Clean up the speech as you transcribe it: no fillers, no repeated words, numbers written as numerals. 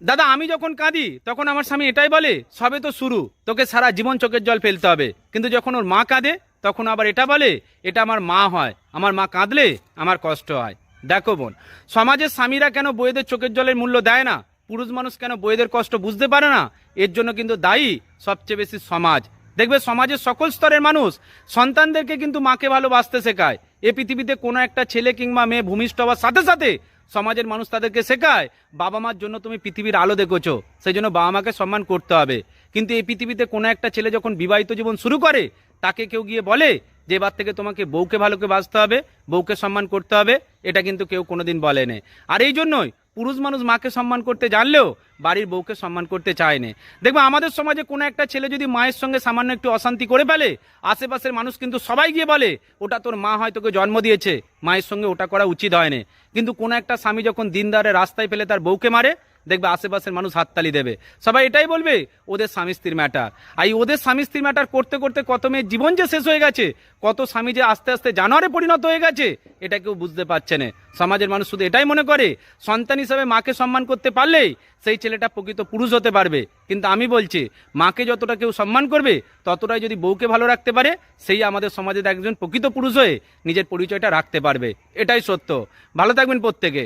দাদা আমি যখন কাঁদি তখন আমার স্বামী এটাই বলে সবে তো শুরু, তোকে সারা জীবন চোখের জল ফেলতে হবে। কিন্তু যখন ওর মা কাঁদে তখন আবার এটা বলে এটা আমার মা হয়, আমার মা কাঁদলে আমার কষ্ট হয়। দেখো বোন, সমাজের স্বামীরা কেন বউয়েদের চোখের জলের মূল্য দেয় না, পুরুষ মানুষ কেন বউয়েদের কষ্ট বুঝতে পারে না, এর জন্য কিন্তু দায়ী সবচেয়ে বেশি সমাজ। দেখবে সমাজের সকল স্তরের মানুষ সন্তানদেরকে কিন্তু মাকে ভালোবাসতে শেখায়। এ পৃথিবীতে কোনো একটা ছেলে কিংবা মেয়ে ভূমিষ্ঠ হওয়ার সাথে সাথে সমাজের মানুষ তাদেরকে শেখায় বাবা মার জন্য তুমি পৃথিবীর আলো দেখেছো, সেই জন্য বাবা মাকে সম্মান করতে হবে। কিন্তু এই পৃথিবীতে কোনো একটা ছেলে যখন বিবাহিত জীবন শুরু করে তাকে কেউ গিয়ে বলে যে এবার থেকে তোমাকে বউকে ভালো করে বাঁচতে হবে, বউকে সম্মান করতে হবে, এটা কিন্তু কেউ কোনোদিন বলেনি। আর এই জন্যই পুরুষ মানুষ মাকে সম্মান করতে জানলেও বাড়ির বউকে সম্মান করতে চায় না। দেখবে আমাদের সমাজে কোনো একটা ছেলে যদি মায়ের সঙ্গে সামান্য একটু অশান্তি করে ফেলে আশেপাশের মানুষ কিন্তু সবাই গিয়ে বলে ওটা তোর মা হয়, তোকে জন্ম দিয়েছে, মায়ের সঙ্গে ওটা করা উচিত হয়নি। কিন্তু কোনো একটা স্বামী যখন দিনদারে রাস্তায় ফেলে তার বউকে মারে দেখবে আশেপাশের মানুষ হাততালি দেবে, সবাই এটাই বলবে ওদের স্বামী স্ত্রীর ম্যাটার। আর এই ওদের স্বামী স্ত্রীর ম্যাটার করতে করতে কত মেয়ের জীবন যে শেষ হয়ে গেছে, কত স্বামী যে আস্তে আস্তে জানোয়ারে পরিণত হয়ে গেছে, এটা কেউ বুঝতে পারছে না। সমাজের মানুষ শুধু এটাই মনে করে সন্তান হিসাবে মাকে সম্মান করতে পারলেই সেই ছেলেটা প্রকৃত পুরুষ হতে পারবে। কিন্তু আমি বলছি মাকে যতটা কেউ সম্মান করবে ততটাই যদি বউকে ভালো রাখতে পারে সেই আমাদের সমাজের একজন প্রকৃত পুরুষ হয়ে নিজের পরিচয়টা রাখতে পারবে। এটাই সত্য। ভালো থাকবেন প্রত্যেকে।